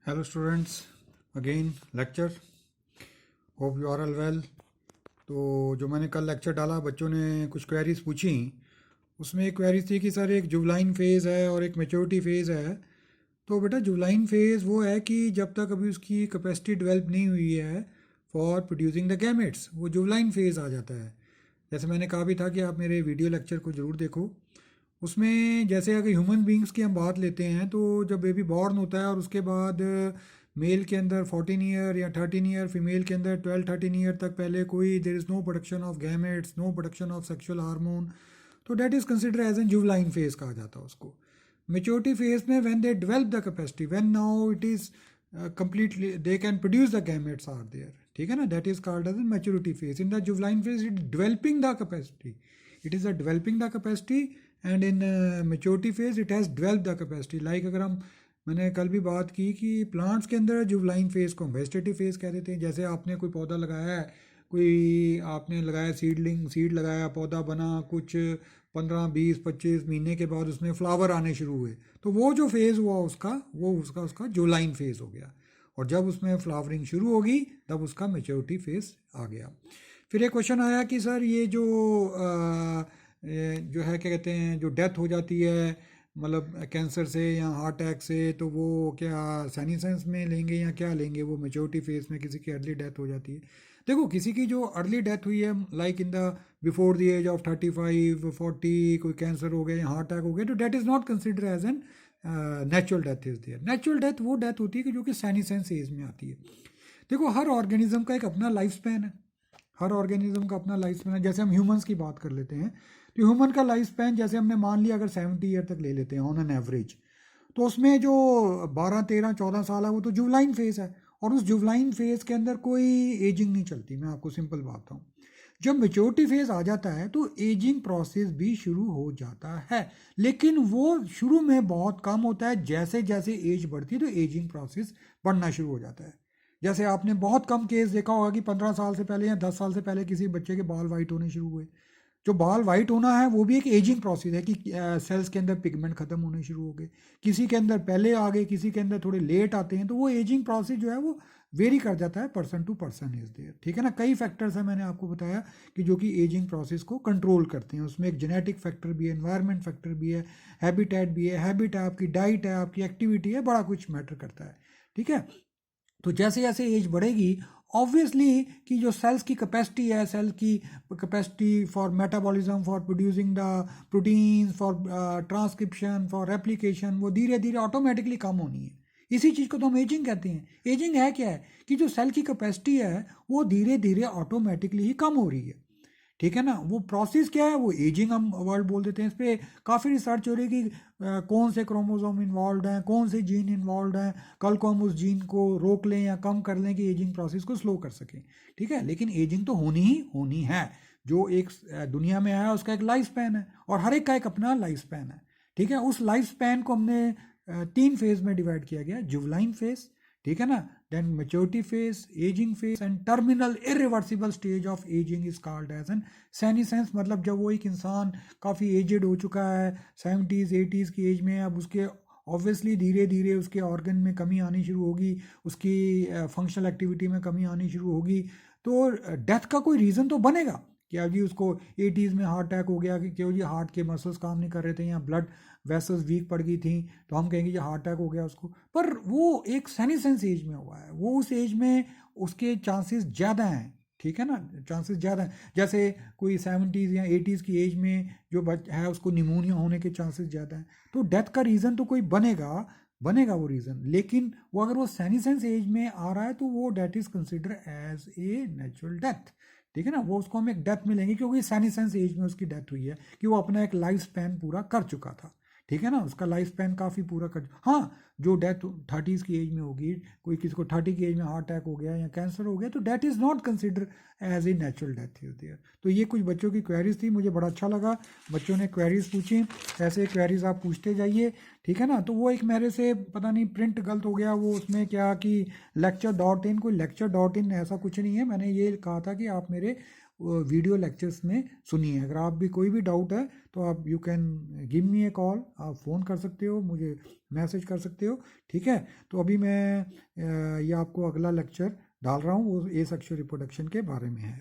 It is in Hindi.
Hello students, again lecture. Hope you are all well. तो जो मैंने कल लेक्चर डाला, बच्चों ने कुछ क्वेरीज पूछी। उसमें एक क्वेरीज थी कि सर एक जुवलाइन फेज़ है और एक मेच्योरिटी फेज़ है। तो बेटा जुवलाइन फेज़ वो है कि जब तक अभी उसकी कैपेसिटी डेवलप नहीं हुई है फॉर प्रोड्यूसिंग द गैमेट्स, वो जुवलाइन फेज़ आ जाता है। जैसे मैंने कहा भी था कि आप मेरे वीडियो लेक्चर को ज़रूर देखो। उसमें जैसे अगर ह्यूमन बींग्स की हम बात लेते हैं तो जब बेबी बॉर्न होता है और उसके बाद मेल के अंदर 14 ईयर या 13 ईयर, फीमेल के अंदर 12-13 ईयर तक पहले कोई there is no production of gametes, no production of sexual hormone, तो that is consider as an जुवलाइन फेज कहा जाता है उसको। मेच्योरिटी फेज में when they develop the capacity, when now it is completely they can produce the gametes are there, ठीक है ना, that is called as a maturity phase. In the juvenile phase it is developing the capacity, it is a developing the capacity, and in maturity phase it has developed the capacity. like अगर हम, मैंने कल भी बात की कि प्लांट्स के अंदर जुवलाइन फेज को वेजिटेटिव फेज कह देते हैं। जैसे आपने कोई पौधा लगाया है, कोई आपने लगाया सीडलिंग, सीड लगाया, पौधा बना, कुछ 15-20-25 महीने के बाद उसमें फ्लावर आने शुरू हुए, तो वो जो फेज़ हुआ उसका, वो उसका जुलाइन फेज़ हो गया। और जब उसमें फ्लावरिंग शुरू होगी तब उसका मेच्योरिटी फेज़ आ गया। फिर एक क्वेश्चन आया कि सर ये जो जो है क्या कहते हैं, जो डेथ हो जाती है मतलब कैंसर से या हार्ट अटैक से, तो वो क्या साइनिसेंस में लेंगे या क्या लेंगे, वो मेच्योरिटी फेज़ में किसी की अर्ली डेथ हो जाती है। देखो किसी की जो अर्ली डेथ हुई है, like in the before the age of 35-40, कोई कैंसर हो गया या हार्ट अटैक हो गया, तो that is not consider as an natural death is there. Natural death वो डेथ होती है कि जो कि साइनिसेंस एज में आती है। देखो हर ऑर्गेनिज्म का एक अपना लाइफ स्पैन है, हर ऑर्गेनिज्म का अपना लाइफ स्पैन है। जैसे हम ह्यूमंस की बात कर लेते हैं, तो ह्यूमन का लाइफ स्पैन जैसे हमने मान लिया अगर 70 ईयर तक ले लेते हैं ऑन एन एवरेज, तो उसमें जो 12-13-14 साल है वो तो जुवलाइन फेज है। और उस जुवलाइन फेज के अंदर कोई एजिंग नहीं चलती। मैं आपको सिंपल बात बताऊँ, जब मेच्योरिटी फेज आ जाता है तो एजिंग प्रोसेस भी शुरू हो जाता है, लेकिन वो शुरू में बहुत कम होता है। जैसे जैसे एज बढ़ती है तो एजिंग प्रोसेस बढ़ना शुरू हो जाता है। जैसे आपने बहुत कम केस देखा होगा कि 15 साल से पहले या 10 साल से पहले किसी बच्चे के बाल वाइट होने शुरू हुए। जो बाल वाइट होना है वो भी एक एजिंग प्रोसेस है कि सेल्स के अंदर पिगमेंट खत्म होने शुरू हो गए। किसी के अंदर पहले आ गए, किसी के अंदर थोड़े लेट आते हैं, तो वो एजिंग प्रोसेस जो है वो वेरी कर जाता है, person to person is there, ठीक है ना। कई फैक्टर्स हैं, मैंने आपको बताया कि जो कि एजिंग प्रोसेस को कंट्रोल करते हैं। उसमें एक जेनेटिक फैक्टर भी है, एनवायरनमेंट फैक्टर भी है, हैबिटेट भी है, हैबिट है, आपकी डाइट है, आपकी एक्टिविटी है, बड़ा कुछ मैटर करता है, ठीक है। तो जैसे जैसे एज बढ़ेगी, ऑब्वियसली कि जो सेल्स की कैपेसिटी है, सेल की capacity for metabolism, for producing the proteins, for transcription, for replication, वो धीरे धीरे ऑटोमेटिकली कम होनी है। इसी चीज़ को तो हम एजिंग कहते हैं। एजिंग है क्या है कि जो सेल की कैपेसिटी है वो धीरे धीरे ऑटोमेटिकली ही कम हो रही है, ठीक है ना। वो प्रोसेस क्या है, वो एजिंग हम वर्ड बोल देते हैं। इस पर काफ़ी रिसर्च हो रही है कि कौन से क्रोमोसोम इन्वॉल्व हैं, कौन से जीन इन्वॉल्व हैं, कल को हम उस जीन को रोक लें या कम कर लें कि एजिंग प्रोसेस को स्लो कर सकें, ठीक है। लेकिन एजिंग तो होनी ही होनी है। जो एक दुनिया में आया उसका एक लाइफ स्पैन है और हर एक का एक अपना लाइफ स्पैन है, ठीक है। उस लाइफ स्पैन को हमने 3 फेज में डिवाइड किया गया, जुवलाइन फेज, ठीक है ना, then maturity phase, aging phase, and terminal irreversible stage of aging is called as an senescence। मतलब जब वो एक इंसान काफ़ी एजेड हो चुका है, 70s 80s की एज में, अब उसके ऑब्वियसली धीरे धीरे उसके ऑर्गन में कमी आनी शुरू होगी, उसकी फंक्शनल एक्टिविटी में कमी आनी शुरू होगी, तो डेथ का कोई रीज़न तो बनेगा कि अभी उसको 80s में हार्ट अटैक हो गया कि क्यों जी हार्ट के मसल्स काम नहीं कर रहे थे या ब्लड वेसल्स वीक पड़ गई थी, तो हम कहेंगे ये हार्ट अटैक हो गया उसको। पर वो एक सेनिसेंस एज में हुआ है, वो उस एज में उसके चांसेस ज़्यादा हैं, ठीक है ना, चांसेस ज़्यादा हैं। जैसे कोई 70s या 80s की एज में जो है उसको निमोनिया होने के चांसेस ज़्यादा हैं। तो डेथ का रीज़न तो कोई बनेगा, बनेगा वो रीज़न, लेकिन वो अगर वो सेनिसेंस एज में आ रहा है तो वो that is consider as a natural death, ठीक है ना। वो उसको हम एक डेथ में लेंगे क्योंकि सेनिसेंस एज में उसकी डेथ हुई है, कि वो अपना एक लाइफ स्पैन पूरा कर चुका था, ठीक है ना। उसका लाइफ स्पैन काफ़ी पूरा कर, हाँ, जो डेथ 30s की एज में होगी, कोई किसी को 30 की एज में हार्ट अटैक हो गया या कैंसर हो गया, तो that is not consider as a natural death is there. तो ये कुछ बच्चों की क्वेरीज थी, मुझे बड़ा अच्छा लगा बच्चों ने क्वेरीज पूछी। ऐसे क्वेरीज आप पूछते जाइए, ठीक है ना। तो वो एक मेरे से पता नहीं प्रिंट गलत हो गया, वो उसमें क्या कि lecture.in, कोई lecture.in ऐसा कुछ नहीं है। मैंने ये कहा था कि आप मेरे वीडियो लेक्चर्स में सुनिए। अगर आप भी कोई भी डाउट है तो आप you can give me A call, आप फ़ोन कर सकते हो, मुझे मैसेज कर सकते हो, ठीक है। तो अभी मैं ये आपको अगला लेक्चर डाल रहा हूँ, वो ए सेक्सुअल रिप्रोडक्शन के बारे में है।